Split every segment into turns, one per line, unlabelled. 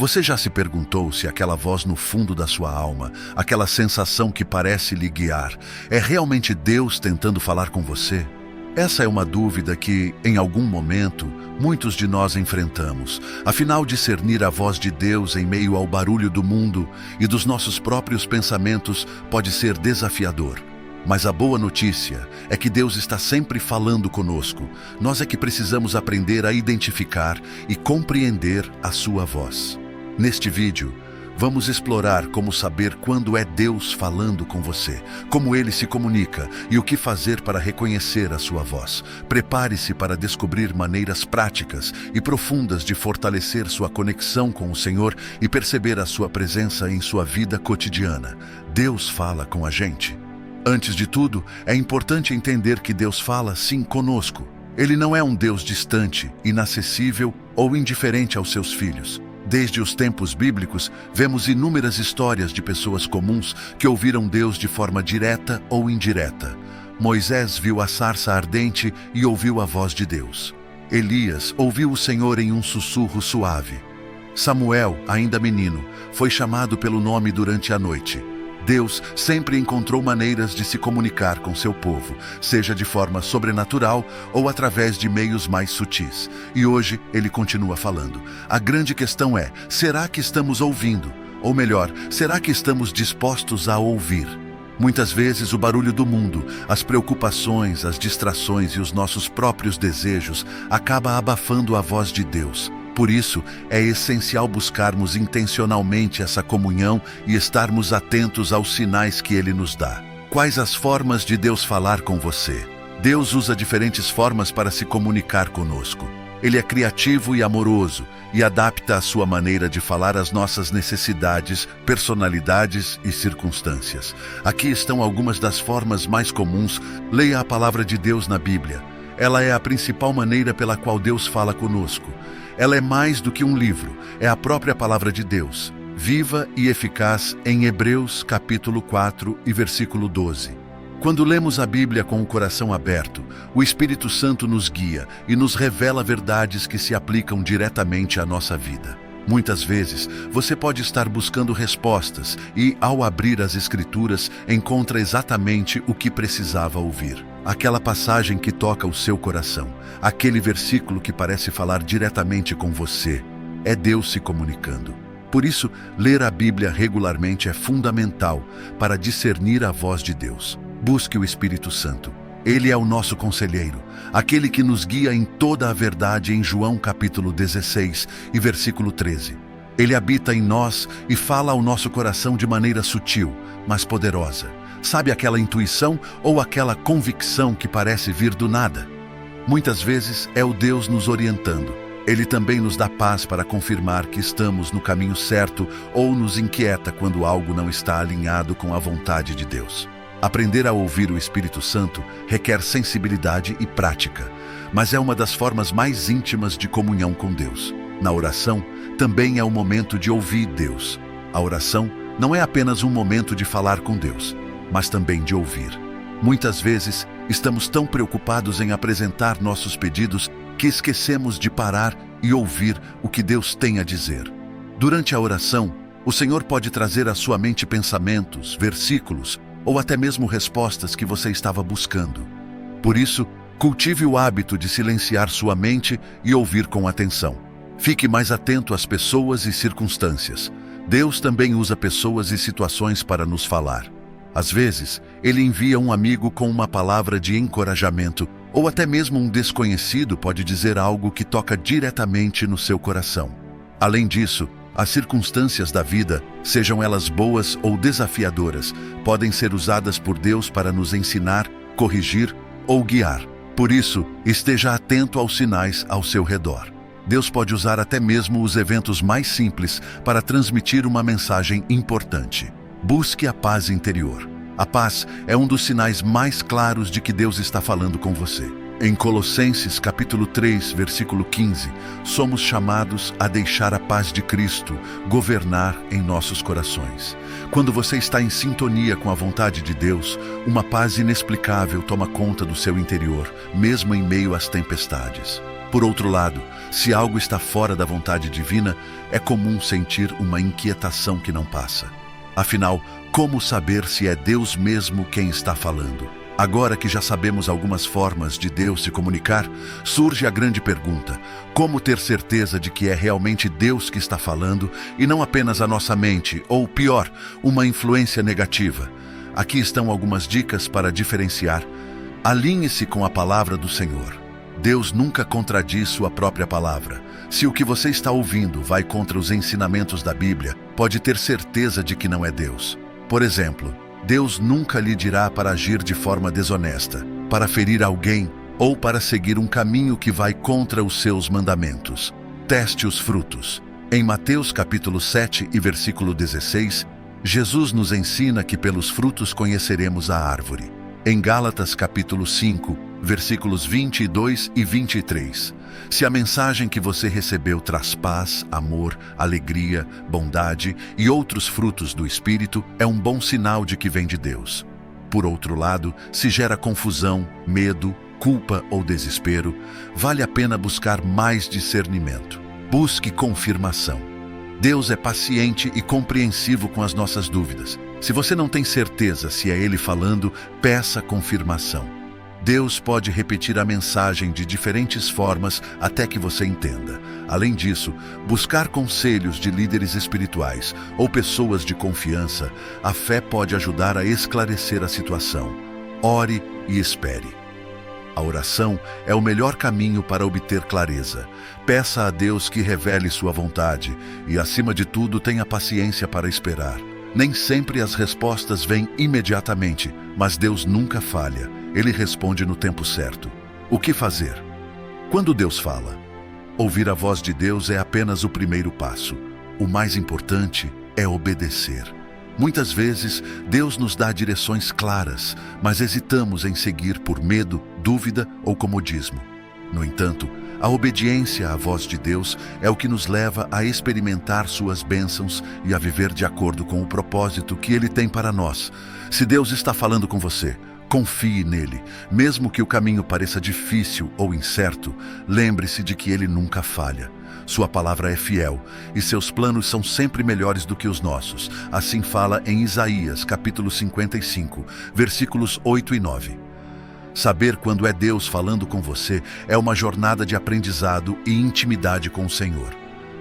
Você já se perguntou se aquela voz no fundo da sua alma, aquela sensação que parece lhe guiar, é realmente Deus tentando falar com você? Essa é uma dúvida que, em algum momento, muitos de nós enfrentamos. Afinal, discernir a voz de Deus em meio ao barulho do mundo e dos nossos próprios pensamentos pode ser desafiador. Mas a boa notícia é que Deus está sempre falando conosco. Nós é que precisamos aprender a identificar e compreender a sua voz. Neste vídeo, vamos explorar como saber quando é Deus falando com você, como Ele se comunica e o que fazer para reconhecer a sua voz. Prepare-se para descobrir maneiras práticas e profundas de fortalecer sua conexão com o Senhor e perceber a sua presença em sua vida cotidiana. Deus fala com a gente. Antes de tudo, é importante entender que Deus fala sim conosco. Ele não é um Deus distante, inacessível ou indiferente aos seus filhos. Desde os tempos bíblicos, vemos inúmeras histórias de pessoas comuns que ouviram Deus de forma direta ou indireta. Moisés viu a sarça ardente e ouviu a voz de Deus. Elias ouviu o Senhor em um sussurro suave. Samuel, ainda menino, foi chamado pelo nome durante a noite. Deus sempre encontrou maneiras de se comunicar com seu povo, seja de forma sobrenatural ou através de meios mais sutis. E hoje Ele continua falando. A grande questão é, será que estamos ouvindo? Ou melhor, será que estamos dispostos a ouvir? Muitas vezes o barulho do mundo, as preocupações, as distrações e os nossos próprios desejos acaba abafando a voz de Deus. Por isso, é essencial buscarmos intencionalmente essa comunhão e estarmos atentos aos sinais que Ele nos dá. Quais as formas de Deus falar com você? Deus usa diferentes formas para se comunicar conosco. Ele é criativo e amoroso e adapta a sua maneira de falar às nossas necessidades, personalidades e circunstâncias. Aqui estão algumas das formas mais comuns. Leia a palavra de Deus na Bíblia. Ela é a principal maneira pela qual Deus fala conosco. Ela é mais do que um livro, é a própria palavra de Deus, viva e eficaz em Hebreus capítulo 4 e versículo 12. Quando lemos a Bíblia com o coração aberto, o Espírito Santo nos guia e nos revela verdades que se aplicam diretamente à nossa vida. Muitas vezes, você pode estar buscando respostas e, ao abrir as Escrituras, encontra exatamente o que precisava ouvir. Aquela passagem que toca o seu coração, aquele versículo que parece falar diretamente com você, é Deus se comunicando. Por isso, ler a Bíblia regularmente é fundamental para discernir a voz de Deus. Busque o Espírito Santo. Ele é o nosso conselheiro, aquele que nos guia em toda a verdade em João capítulo 16 e versículo 13. Ele habita em nós e fala ao nosso coração de maneira sutil, mas poderosa. Sabe aquela intuição ou aquela convicção que parece vir do nada? Muitas vezes é o Deus nos orientando. Ele também nos dá paz para confirmar que estamos no caminho certo ou nos inquieta quando algo não está alinhado com a vontade de Deus. Aprender a ouvir o Espírito Santo requer sensibilidade e prática, mas é uma das formas mais íntimas de comunhão com Deus. Na oração, também é o momento de ouvir Deus. A oração não é apenas um momento de falar com Deus, mas também de ouvir. Muitas vezes, estamos tão preocupados em apresentar nossos pedidos que esquecemos de parar e ouvir o que Deus tem a dizer. Durante a oração, o Senhor pode trazer à sua mente pensamentos, versículos, ou até mesmo respostas que você estava buscando. Por isso, cultive o hábito de silenciar sua mente e ouvir com atenção. Fique mais atento às pessoas e circunstâncias. Deus também usa pessoas e situações para nos falar. Às vezes, Ele envia um amigo com uma palavra de encorajamento, ou até mesmo um desconhecido pode dizer algo que toca diretamente no seu coração. Além disso, as circunstâncias da vida, sejam elas boas ou desafiadoras, podem ser usadas por Deus para nos ensinar, corrigir ou guiar. Por isso, esteja atento aos sinais ao seu redor. Deus pode usar até mesmo os eventos mais simples para transmitir uma mensagem importante. Busque a paz interior. A paz é um dos sinais mais claros de que Deus está falando com você. Em Colossenses capítulo 3, versículo 15, somos chamados a deixar a paz de Cristo governar em nossos corações. Quando você está em sintonia com a vontade de Deus, uma paz inexplicável toma conta do seu interior, mesmo em meio às tempestades. Por outro lado, se algo está fora da vontade divina, é comum sentir uma inquietação que não passa. Afinal, como saber se é Deus mesmo quem está falando? Agora que já sabemos algumas formas de Deus se comunicar, surge a grande pergunta: como ter certeza de que é realmente Deus que está falando e não apenas a nossa mente, ou pior, uma influência negativa? Aqui estão algumas dicas para diferenciar. Alinhe-se com a palavra do Senhor. Deus nunca contradiz sua própria palavra. Se o que você está ouvindo vai contra os ensinamentos da Bíblia, pode ter certeza de que não é Deus. Por exemplo, Deus nunca lhe dirá para agir de forma desonesta, para ferir alguém ou para seguir um caminho que vai contra os seus mandamentos. Teste os frutos. Em Mateus capítulo 7 e versículo 16, Jesus nos ensina que pelos frutos conheceremos a árvore. Em Gálatas capítulo 5, versículos 22 e 23, se a mensagem que você recebeu traz paz, amor, alegria, bondade e outros frutos do Espírito, é um bom sinal de que vem de Deus. Por outro lado, se gera confusão, medo, culpa ou desespero, vale a pena buscar mais discernimento. Busque confirmação. Deus é paciente e compreensivo com as nossas dúvidas. Se você não tem certeza se é Ele falando, peça confirmação. Deus pode repetir a mensagem de diferentes formas até que você entenda. Além disso, buscar conselhos de líderes espirituais ou pessoas de confiança, a fé pode ajudar a esclarecer a situação. Ore e espere. A oração é o melhor caminho para obter clareza. Peça a Deus que revele sua vontade e, acima de tudo, tenha paciência para esperar. Nem sempre as respostas vêm imediatamente, mas Deus nunca falha. Ele responde no tempo certo. O que fazer? Quando Deus fala, ouvir a voz de Deus é apenas o primeiro passo. O mais importante é obedecer. Muitas vezes, Deus nos dá direções claras, mas hesitamos em seguir por medo, dúvida ou comodismo. No entanto, a obediência à voz de Deus é o que nos leva a experimentar suas bênçãos e a viver de acordo com o propósito que Ele tem para nós. Se Deus está falando com você, confie nele. Mesmo que o caminho pareça difícil ou incerto, lembre-se de que Ele nunca falha. Sua palavra é fiel e seus planos são sempre melhores do que os nossos. Assim fala em Isaías, capítulo 55, versículos 8 e 9. Saber quando é Deus falando com você é uma jornada de aprendizado e intimidade com o Senhor.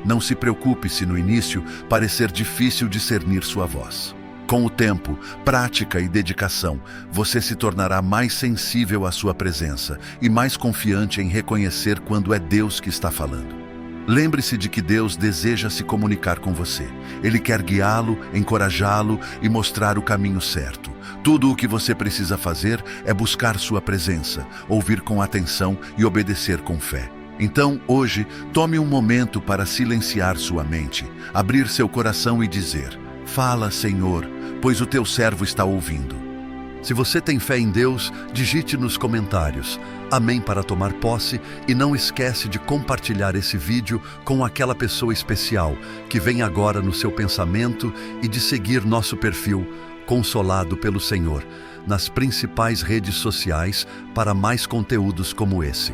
Não se preocupe se no início parecer difícil discernir sua voz. Com o tempo, prática e dedicação, você se tornará mais sensível à sua presença e mais confiante em reconhecer quando é Deus que está falando. Lembre-se de que Deus deseja se comunicar com você. Ele quer guiá-lo, encorajá-lo e mostrar o caminho certo. Tudo o que você precisa fazer é buscar sua presença, ouvir com atenção e obedecer com fé. Então, hoje, tome um momento para silenciar sua mente, abrir seu coração e dizer: "Fala, Senhor, pois o teu servo está ouvindo." Se você tem fé em Deus, digite nos comentários "Amém" para tomar posse e não esquece de compartilhar esse vídeo com aquela pessoa especial que vem agora no seu pensamento e de seguir nosso perfil Consolado pelo Senhor nas principais redes sociais para mais conteúdos como esse.